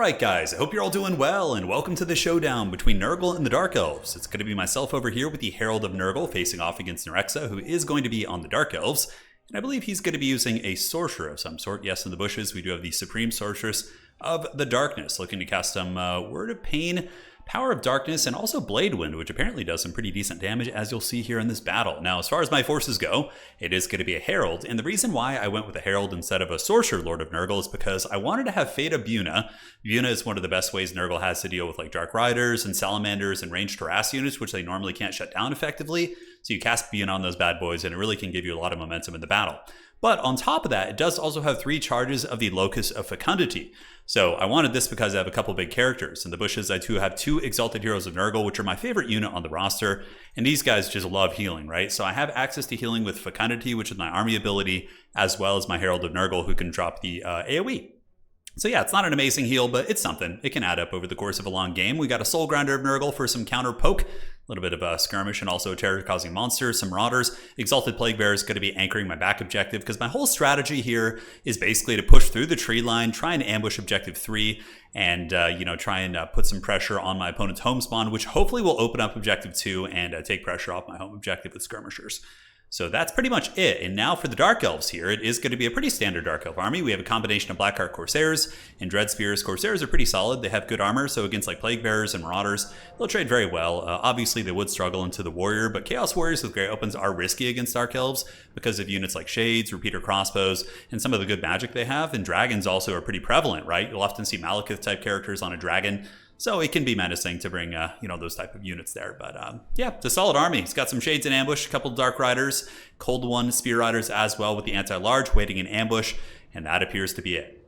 Alright guys, I hope you're all doing well, and welcome to the showdown between Nurgle and the Dark Elves. It's going to be myself over here with the Herald of Nurgle facing off against Nerexa, who is going to be on the Dark Elves. And I believe he's going to be using a sorcerer of some sort. Yes, in the bushes we do have the Supreme Sorceress of the Darkness, looking to cast some Word of Pain, Power of Darkness, and also Blade Wind, which apparently does some pretty decent damage, as you'll see here in this battle. Now, as far as my forces go, it is going to be a Herald, and the reason why I went with a Herald instead of a Sorcerer Lord of Nurgle is because I wanted to have Fate of Buna. Buna is one of the best ways Nurgle has to deal with like Dark Riders and Salamanders and ranged harass units, which they normally can't shut down effectively. So you cast Buna on those bad boys, and it really can give you a lot of momentum in the battle. But on top of that, it does also have 3 charges of the Locus of Fecundity. So I wanted this because I have a couple big characters. In the bushes, I too have 2 Exalted Heroes of Nurgle, which are my favorite unit on the roster. And these guys just love healing, right? So I have access to healing with Fecundity, which is my army ability, as well as my Herald of Nurgle, who can drop the AoE. So yeah, it's not an amazing heal, but it's something. It can add up over the course of a long game. We got a Soul Grinder of Nurgle for some counter poke, a little bit of a skirmish, and also a terror-causing monster, some Marauders. Exalted Plague Bearer is going to be anchoring my back objective, because my whole strategy here is basically to push through the tree line, try and ambush objective 3, and try and put some pressure on my opponent's home spawn, which hopefully will open up objective 2 and take pressure off my home objective with skirmishers. So that's pretty much it. And now for the Dark Elves here, it is going to be a pretty standard Dark Elf army. We have a combination of Blackheart Corsairs and Dread Spears. Corsairs are pretty solid. They have good armor, so against like Plague Bearers and Marauders, they'll trade very well. Obviously, they would struggle into the Warrior, but Chaos Warriors with Great Opens are risky against Dark Elves because of units like Shades, Repeater Crossbows, and some of the good magic they have. And Dragons also are pretty prevalent, right? You'll often see Malekith-type characters on a Dragon. So it can be menacing to bring, those type of units there. But yeah, it's a solid army. It's got some Shades in ambush, a couple Dark Riders, Cold One Spear Riders as well with the Anti-Large waiting in ambush, and that appears to be it.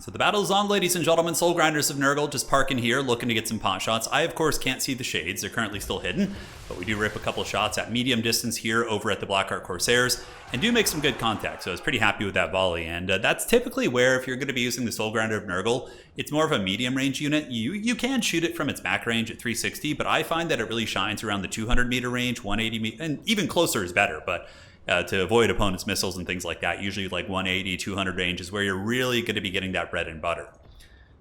So the battle is on, ladies and gentlemen. Soul Grinders of Nurgle just parking here, looking to get some pot shots. I, of course, can't see the Shades. They're currently still hidden, but we do rip a couple shots at medium distance here over at the Blackheart Corsairs and do make some good contact. So I was pretty happy with that volley. And that's typically where, if you're going to be using the Soul Grinder of Nurgle, it's more of a medium range unit. You can shoot it from its back range at 360, but I find that it really shines around the 200 meter range, 180 meter, and even closer is better. But to avoid opponents' missiles and things like that, usually like 180, 200 range is where you're really going to be getting that bread and butter.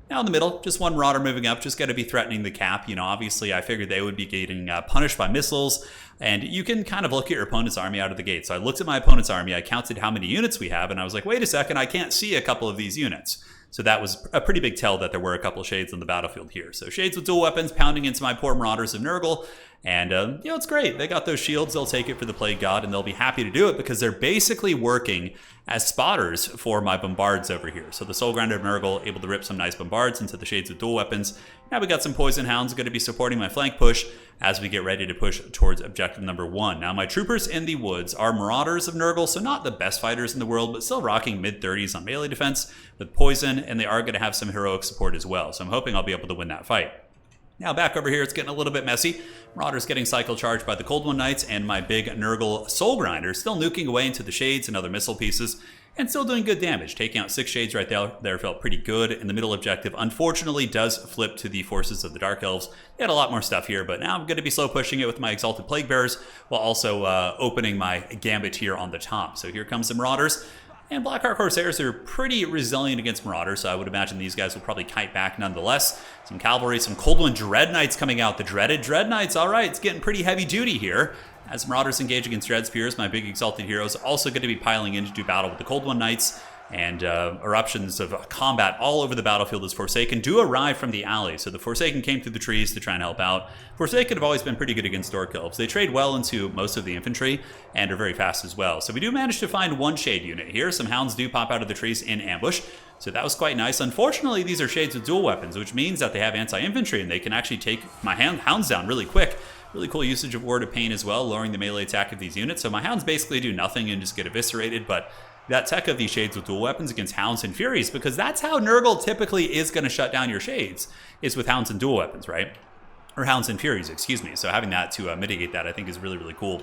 Now in the middle, just one Marauder moving up, just going to be threatening the cap. Obviously I figured they would be getting punished by missiles, and you can kind of look at your opponent's army out of the gate. So I looked at my opponent's army, I counted how many units we have, and I was like, wait a second, I can't see a couple of these units. So that was a pretty big tell that there were a couple of Shades on the battlefield here. So Shades with dual weapons pounding into my poor Marauders of Nurgle. And, it's great. They got those shields. They'll take it for the Plague God, and they'll be happy to do it because they're basically working as spotters for my Bombards over here. So the Soul Grinder of Nurgle able to rip some nice Bombards into the Shades with dual weapons. Now we got some Poison Hounds going to be supporting my flank push as we get ready to push towards objective number 1. Now my troopers in the woods are Marauders of Nurgle, so not the best fighters in the world, but still rocking mid-30s on melee defense with poison, and they are going to have some heroic support as well. So I'm hoping I'll be able to win that fight. Now back over here, it's getting a little bit messy. Marauders getting cycle charged by the Cold One Knights, and my big Nurgle Soul Grinder still nuking away into the Shades and other missile pieces, and still doing good damage. Taking out 6 Shades right there felt pretty good. In the middle objective, unfortunately, does flip to the forces of the Dark Elves. They had a lot more stuff here, but now I'm going to be slow pushing it with my Exalted Plague Bearers, while also opening my Gambit here on the top. So here comes the Marauders. And Blackheart Corsairs are pretty resilient against Marauders, so I would imagine these guys will probably kite back nonetheless. Some Cavalry, some Cold One Dread Knights coming out. The dreaded Dread Knights, all right, it's getting pretty heavy duty here. As Marauders engage against Dread Spears, my big Exalted Heroes also going to be piling in to do battle with the Cold One Knights. And eruptions of combat all over the battlefield as Forsaken do arrive from the alley. So the Forsaken came through the trees to try and help out. Forsaken have always been pretty good against Dark Elves. They trade well into most of the infantry and are very fast as well. So we do manage to find one Shade unit here. Some Hounds do pop out of the trees in ambush. So that was quite nice. Unfortunately, these are Shades with dual weapons, which means that they have anti-infantry and they can actually take my Hounds down really quick. Really cool usage of Word of Pain as well, lowering the melee attack of these units. So my Hounds basically do nothing and just get eviscerated, but that tech of these Shades with dual weapons against Hounds and Furies, because that's how Nurgle typically is going to shut down your Shades, is with Hounds and dual weapons, right? Or Hounds and Furies, excuse me. So having that to mitigate that, I think, is really, really cool.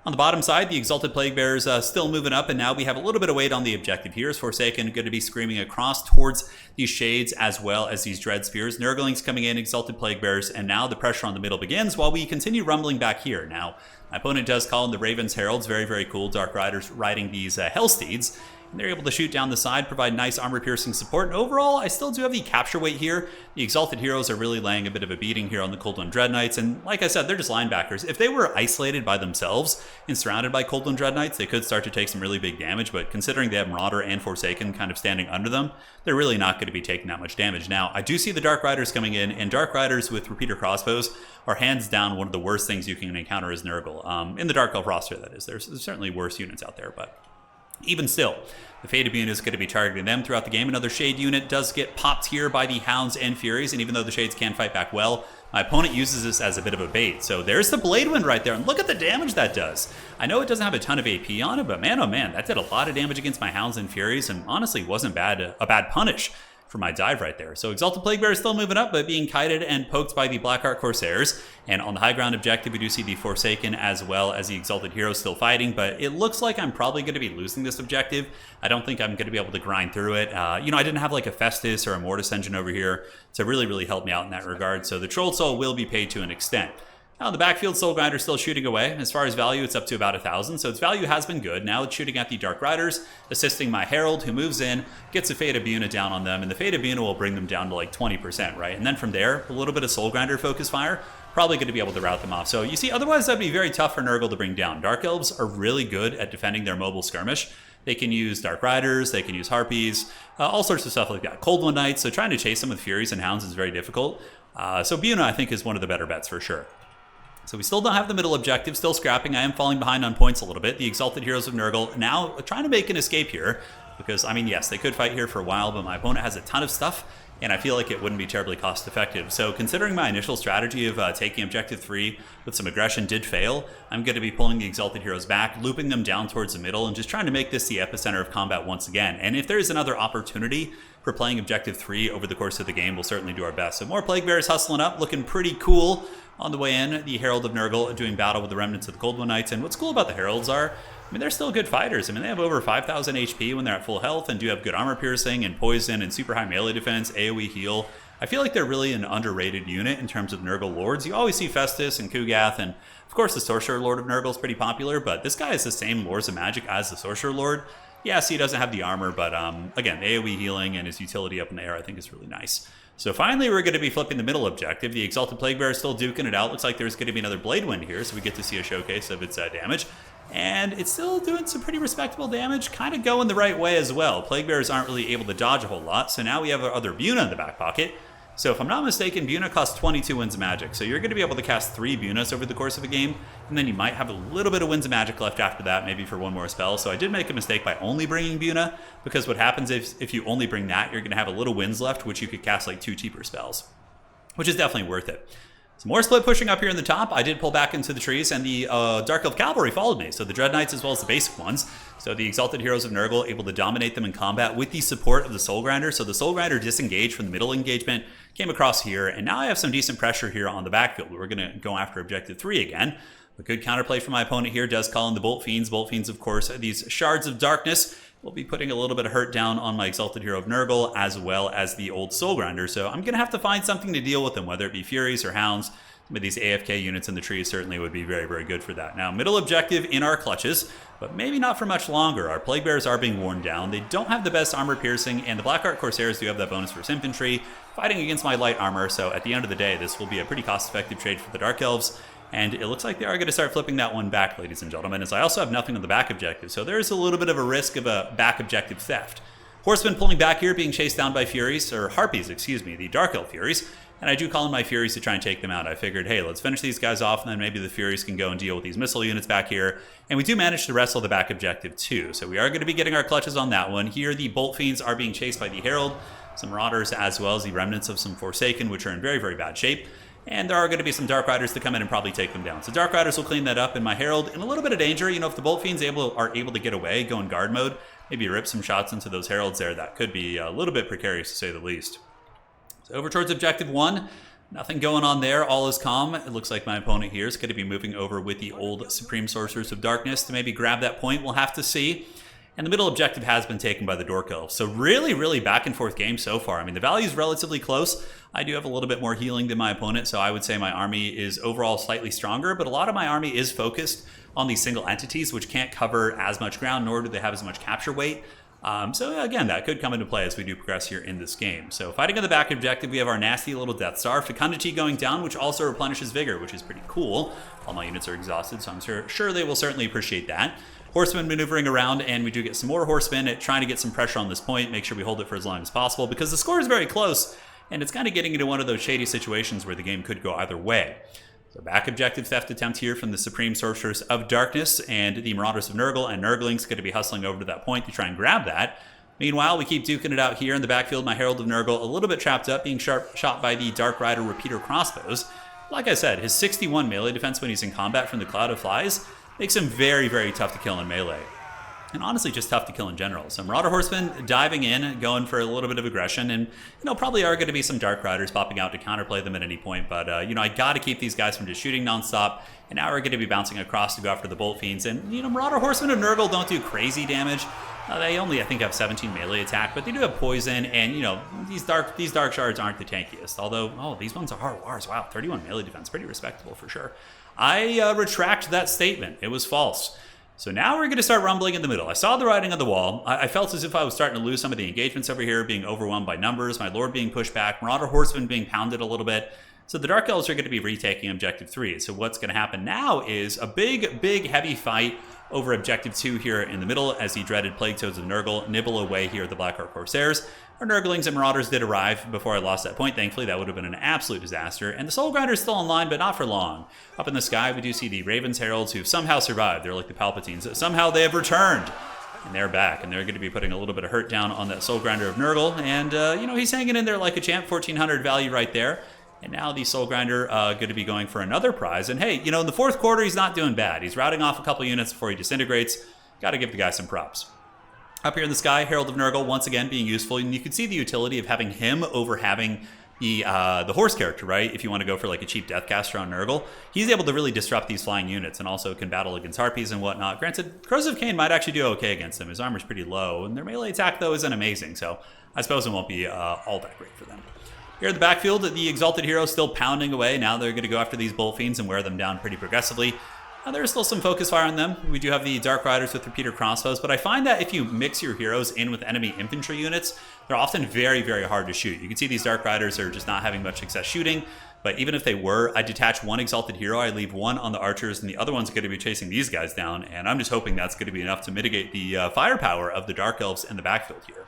On the bottom side, the Exalted Plague Bearers still moving up, and now we have a little bit of weight on the objective here. As Forsaken going to be screaming across towards these Shades as well as these Dread Spears. Nurglings coming in, Exalted Plague Bearers, and now the pressure on the middle begins while we continue rumbling back here. Now, my opponent does call in the Ravens Heralds, very, very cool. Dark Riders riding these Hellsteeds. And they're able to shoot down the side, provide nice armor-piercing support. And overall, I still do have the capture weight here. The Exalted Heroes are really laying a bit of a beating here on the Cold One Dread Knights. And like I said, they're just linebackers. If they were isolated by themselves and surrounded by Cold One Dread Knights, they could start to take some really big damage. But considering they have Marauder and Forsaken kind of standing under them, they're really not going to be taking that much damage. Now, I do see the Dark Riders coming in, and Dark Riders with repeater crossbows are hands down one of the worst things you can encounter as Nurgle. In the Dark Elf roster, that is. There's certainly worse units out there, but even still, the Faded unit is going to be targeting them throughout the game. Another Shade unit does get popped here by the Hounds and Furies, and even though the Shades can fight back well, my opponent uses this as a bit of a bait. So there's the Blade Wind right there, and look at the damage that does. I know it doesn't have a ton of AP on it, but man, oh man, that did a lot of damage against my Hounds and Furies, and honestly wasn't a bad punish for my dive right there. So Exalted Plaguebearer is still moving up, but being kited and poked by the Blackheart Corsairs. And on the high ground objective, we do see the Forsaken as well as the Exalted Heroes still fighting, but it looks like I'm probably going to be losing this objective. I don't think I'm going to be able to grind through it. You know, I didn't have like a Festus or a Mortis engine over here to really help me out in that regard. So the Troll Soul will be paid to an extent. Now, the backfield, Soul Grinder still shooting away. As far as value, it's up to about 1,000, so its value has been good. Now it's shooting at the Dark Riders, assisting my Herald, who moves in, gets a Fade of Buna down on them, and the Fade of Buna will bring them down to like 20%, right? And then from there, a little bit of Soul Grinder focus fire, probably going to be able to rout them off. So you see, otherwise that'd be very tough for Nurgle to bring down. Dark Elves are really good at defending their mobile skirmish. They can use Dark Riders, they can use Harpies, all sorts of stuff like that. Cold One Knights, so trying to chase them with Furies and Hounds is very difficult. So Buna, I think, is one of the better bets for sure. So we still don't have the middle objective, still scrapping. I am falling behind on points a little bit. The Exalted Heroes of Nurgle now trying to make an escape here because, I mean, yes, they could fight here for a while, but my opponent has a ton of stuff, and I feel like it wouldn't be terribly cost effective. So considering my initial strategy of taking Objective 3 with some aggression did fail, I'm going to be pulling the Exalted Heroes back, looping them down towards the middle, and just trying to make this the epicenter of combat once again. And if there is another opportunity for playing Objective 3 over the course of the game, we'll certainly do our best. So more Plague Bearers hustling up, looking pretty cool. On the way in, the Herald of Nurgle doing battle with the remnants of the Cold One Knights. And what's cool about the Heralds are, I mean, they're still good fighters. I mean, they have over 5,000 HP when they're at full health and do have good armor piercing and poison and super high melee defense, AoE heal. I feel like they're really an underrated unit in terms of Nurgle lords. You always see Festus and Kugath, and of course the Sorcerer Lord of Nurgle is pretty popular, but this guy has the same lores of magic as the Sorcerer Lord. Yes, he doesn't have the armor, but again, the AoE healing and his utility up in the air I think is really nice. So finally, we're going to be flipping the middle objective. The Exalted Plaguebearer is still duking it out. Looks like there's going to be another Blade Wind here, so we get to see a showcase of its damage. And it's still doing some pretty respectable damage, kind of going the right way as well. Plaguebearers aren't really able to dodge a whole lot, so now we have our other Buna in the back pocket. So if I'm not mistaken, Buna costs 22 Winds of Magic. So you're going to be able to cast 3 Bunas over the course of a game, and then you might have a little bit of Winds of Magic left after that, maybe for one more spell. So I did make a mistake by only bringing Buna, because what happens if you only bring that, you're going to have a little Winds left, which you could cast like 2 cheaper spells, which is definitely worth it. Some more split pushing up here in the top. I did pull back into the trees, and the Dark Elf Cavalry followed me, so the Dread Knights as well as the basic ones. So the Exalted Heroes of Nurgle able to dominate them in combat with the support of the Soul Grinder. So the Soul Grinder disengaged from the middle engagement, came across here, and now I have some decent pressure here on the backfield. We're going to go after Objective 3 again. A good counterplay from my opponent here does call in the Bolt Fiends. Bolt Fiends, of course, are these Shards of Darkness. We'll be putting a little bit of hurt down on my Exalted Hero of Nurgle, as well as the old Soul Grinder. So I'm going to have to find something to deal with them, whether it be Furies or Hounds. With these AFK units in the trees certainly would be very good for that. Now, middle objective in our clutches, but maybe not for much longer. Our Plague Bearers are being worn down. They don't have the best armor piercing, and the Blackheart Corsairs do have that bonus for infantry, fighting against my light armor. So at the end of the day, this will be a pretty cost-effective trade for the Dark Elves. And it looks like they are going to start flipping that one back, ladies and gentlemen, as I also have nothing on the back objective. So there's a little bit of a risk of a back objective theft. Horsemen pulling back here, being chased down by Furies, or Harpies, excuse me, the Dark Elf Furies. And I do call in my Furies to try and take them out. I figured, hey, let's finish these guys off, and then maybe the Furies can go and deal with these missile units back here. And we do manage to wrestle the back objective too. So we are going to be getting our clutches on that one. Here, the Bolt Fiends are being chased by the Herald, some Marauders, as well as the remnants of some Forsaken, which are in very bad shape. And there are going to be some Dark Riders to come in and probably take them down. So Dark Riders will clean that up, and my Herald in a little bit of danger. You know, if the Bolt Fiends are able to get away, go in guard mode, maybe rip some shots into those Heralds there, that could be a little bit precarious to say the least. So over towards Objective 1. Nothing going on there, all is calm. It looks like my opponent here is going to be moving over with the old Supreme Sorcerers of Darkness to maybe grab that point. We'll have to see. And the middle objective has been taken by the Dork Elves. So really back and forth game so far. I mean, the value is relatively close. I do have a little bit more healing than my opponent, so I would say my army is overall slightly stronger, but a lot of my army is focused on these single entities, which can't cover as much ground, nor do they have as much capture weight. So again, that could come into play as we do progress here in this game. So fighting on the back objective, we have our nasty little Death Star. Fecundity going down, which also replenishes Vigor, which is pretty cool. All my units are exhausted, so I'm sure they will certainly appreciate that. Horsemen maneuvering around, and we do get some more horsemen at trying to get some pressure on this point, make sure we hold it for as long as possible, because the score is very close, and it's kind of getting into one of those shady situations where the game could go either way. So back objective theft attempt here from the Supreme Sorcerers of Darkness and the Marauders of Nurgle, and Nurgling's going to be hustling over to that point to try and grab that. Meanwhile, we keep duking it out here in the backfield. My Herald of Nurgle a little bit trapped up, being shot by the Dark Rider repeater crossbows. Like I said, his 61 melee defense when he's in combat from the Cloud of Flies makes him very, very tough to kill in melee. And honestly, just tough to kill in general. So Marauder Horsemen diving in, going for a little bit of aggression, and probably are going to be some Dark Riders popping out to counterplay them at any point. But I got to keep these guys from just shooting nonstop. And now we're going to be bouncing across to go after the Bolt Fiends. And Marauder Horsemen of Nurgle don't do crazy damage. They only, I think, have 17 melee attack, but they do have poison. And these dark shards aren't the tankiest. Although, these ones are wars. Wow, 31 melee defense, pretty respectable for sure. I retract that statement. It was false. So now we're going to start rumbling in the middle. I saw the writing on the wall. I felt as if I was starting to lose some of the engagements over here, being overwhelmed by numbers, my Lord being pushed back, Marauder Horsemen being pounded a little bit. So the Dark Elves are going to be retaking Objective 3. So what's going to happen now is a big, heavy fight over Objective 2 here in the middle as the dreaded Plague Toads of Nurgle nibble away here at the Blackheart Corsairs. Our Nurglings and Marauders did arrive before I lost that point. Thankfully, that would have been an absolute disaster. And the Soul Grinder's still online, but not for long. Up in the sky, we do see the Ravens Heralds who've somehow survived. They're like the Palpatines. Somehow they have returned. And they're back, and they're going to be putting a little bit of hurt down on that Soul Grinder of Nurgle. And, he's hanging in there like a champ, 1,400 value right there. And now the Soul Grinder going to be going for another prize. And hey, in the fourth quarter, he's not doing bad. He's routing off a couple units before he disintegrates. Got to give the guy some props. Up here in the sky, Herald of Nurgle once again being useful, and you can see the utility of having him over having the horse character, right? If you want to go for like a cheap Deathcaster on Nurgle, he's able to really disrupt these flying units and also can battle against Harpies and whatnot. Granted, Crows of Cain might actually do okay against him. His armor's pretty low, and their melee attack, though, isn't amazing, so I suppose it won't be all that great for them. Here in the backfield, the Exalted Hero still pounding away. Now they're going to go after these Bolt Fiends and wear them down pretty progressively. There's still some focus fire on them. We do have the Dark Riders with repeater crossbows, but I find that if you mix your heroes in with enemy infantry units, they're often very, very hard to shoot. You can see these Dark Riders are just not having much success shooting, but even if they were, I detach one Exalted Hero, I leave one on the archers, and the other one's going to be chasing these guys down, and I'm just hoping that's going to be enough to mitigate the firepower of the Dark Elves in the backfield here.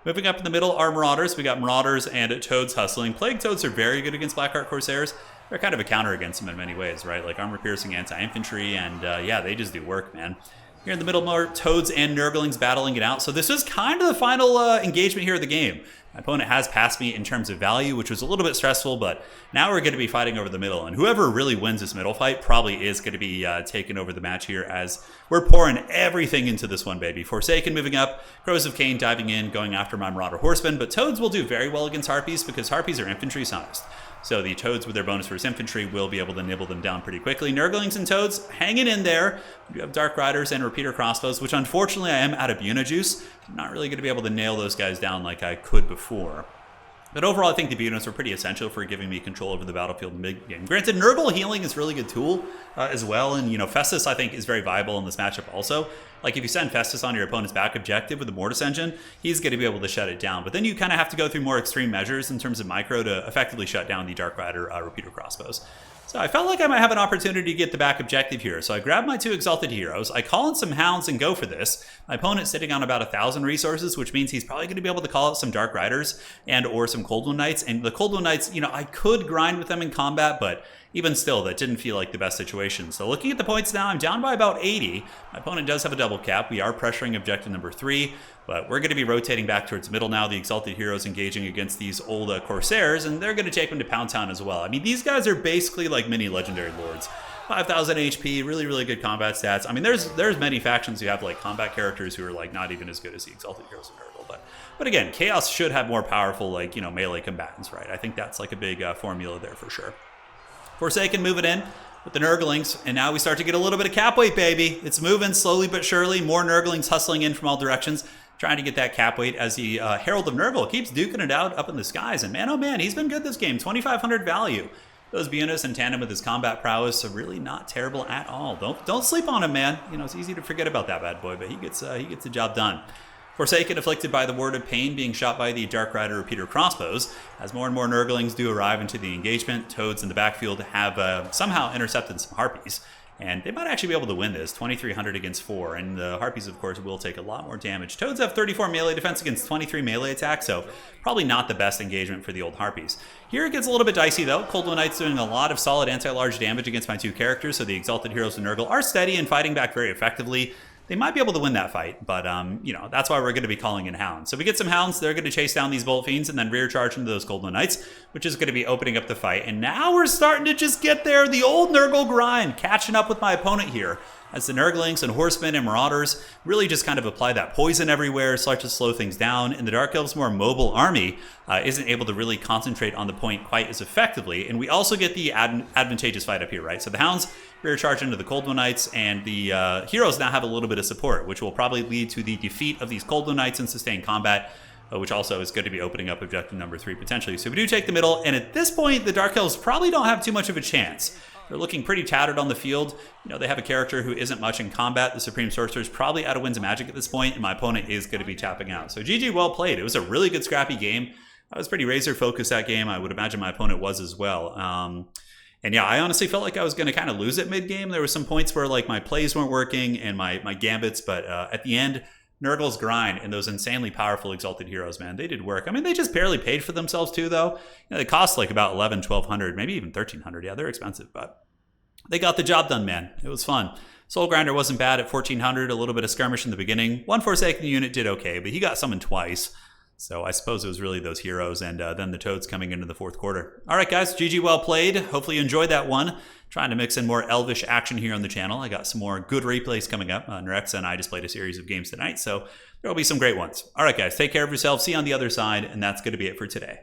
Moving up in the middle are Marauders. We got Marauders and Toads hustling. Plague Toads are very good against Blackheart Corsairs. They're kind of a counter against them in many ways, right? Like armor-piercing anti-infantry, and they just do work, man. Here in the middle, more Toads and Nurglings battling it out. So this is kind of the final engagement here of the game. My opponent has passed me in terms of value, which was a little bit stressful, but now we're going to be fighting over the middle. And whoever really wins this middle fight probably is going to be taking over the match here as we're pouring everything into this one, baby. Forsaken moving up, Crows of Cain diving in, going after my Marauder Horsemen, but Toads will do very well against Harpies because Harpies are infantry-sized. So the Toads with their bonus versus infantry will be able to nibble them down pretty quickly. Nurglings and Toads hanging in there. We have Dark Riders and repeater crossbows, which unfortunately I am out of Buna juice. I'm not really going to be able to nail those guys down like I could before. But overall, I think the Bunas were pretty essential for giving me control over the battlefield mid-game. Granted, Nurgle healing is a really good tool as well, and Festus, I think, is very viable in this matchup also. Like, if you send Festus on your opponent's back objective with the Mortis Engine, he's going to be able to shut it down. But then you kind of have to go through more extreme measures in terms of micro to effectively shut down the Dark Rider repeater crossbows. So I felt like I might have an opportunity to get the back objective here. So I grab my two Exalted Heroes, I call in some Hounds and go for this. My opponent's sitting on about 1,000 resources, which means he's probably going to be able to call out some Dark Riders and or some Cold One Knights. And the Cold One Knights, I could grind with them in combat, but even still, that didn't feel like the best situation. So looking at the points now, I'm down by about 80. My opponent does have a double cap. We are pressuring objective number 3, but we're going to be rotating back towards middle now. The Exalted Heroes engaging against these old Corsairs, and they're going to take them to Pound Town as well. I mean, these guys are basically like mini Legendary Lords. 5,000 HP, really, really good combat stats. I mean, there's many factions who have like combat characters who are like not even as good as the Exalted Heroes of Nurgle. But again, Chaos should have more powerful like melee combatants, right? I think that's like a big formula there for sure. Forsaken moving in with the Nurglings, and now we start to get a little bit of cap weight, baby. It's moving slowly but surely. More Nurglings hustling in from all directions, trying to get that cap weight as the Herald of Nurgle keeps duking it out up in the skies. And man, oh man, he's been good this game. 2,500 value. Those Bunas in tandem with his combat prowess are really not terrible at all. Don't sleep on him, man. It's easy to forget about that bad boy, but he gets the job done. Forsaken, afflicted by the Word of Pain, being shot by the Dark Rider repeater crossbows. As more and more Nurglings do arrive into the engagement, Toads in the backfield have somehow intercepted some Harpies. And they might actually be able to win this, 2,300 against 4. And the Harpies, of course, will take a lot more damage. Toads have 34 melee defense against 23 melee attack, so probably not the best engagement for the old Harpies. Here it gets a little bit dicey, though. Cold One Knight's doing a lot of solid anti-large damage against my 2 characters, so the Exalted Heroes of Nurgle are steady and fighting back very effectively. They might be able to win that fight, but, that's why we're going to be calling in Hounds. So we get some Hounds, they're going to chase down these Bolt Fiends and then rear charge into those Cold One Knights, which is going to be opening up the fight. And now we're starting to just get there, the old Nurgle grind, catching up with my opponent here. As the Nurglings and Horsemen and Marauders really just kind of apply that poison everywhere, start to slow things down, and the Dark Elves' more mobile army isn't able to really concentrate on the point quite as effectively. And we also get the advantageous fight up here, right? So the Hounds rear charge into the Cold One Knights, and the heroes now have a little bit of support, which will probably lead to the defeat of these Cold One Knights in sustained combat, which also is going to be opening up objective number 3 potentially. So we do take the middle, and at this point, the Dark Elves probably don't have too much of a chance. They're looking pretty tattered on the field. They have a character who isn't much in combat. The Supreme Sorcerer is probably out of Winds of Magic at this point, and my opponent is going to be tapping out. So GG, well played. It was a really good scrappy game. I was pretty razor focused that game. I would imagine my opponent was as well. And yeah, I honestly felt like I was going to kind of lose it mid-game. There were some points where like my plays weren't working and my gambits, but at the end, Nurgle's grind and those insanely powerful Exalted Heroes, man, they did work. I mean, they just barely paid for themselves too, though. They cost like about 1,100, 1,200, maybe even 1,300. Yeah, they're expensive, but they got the job done, man. It was fun. Soul Grinder wasn't bad at 1,400, a little bit of skirmish in the beginning. One Forsaken unit did okay, but he got summoned twice. So I suppose it was really those heroes and then the Toads coming into the 4th quarter. All right, guys, GG, well played. Hopefully you enjoyed that one. Trying to mix in more Elvish action here on the channel. I got some more good replays coming up. Nerexa and I just played a series of games tonight, so there will be some great ones. All right, guys, take care of yourselves. See you on the other side, and that's going to be it for today.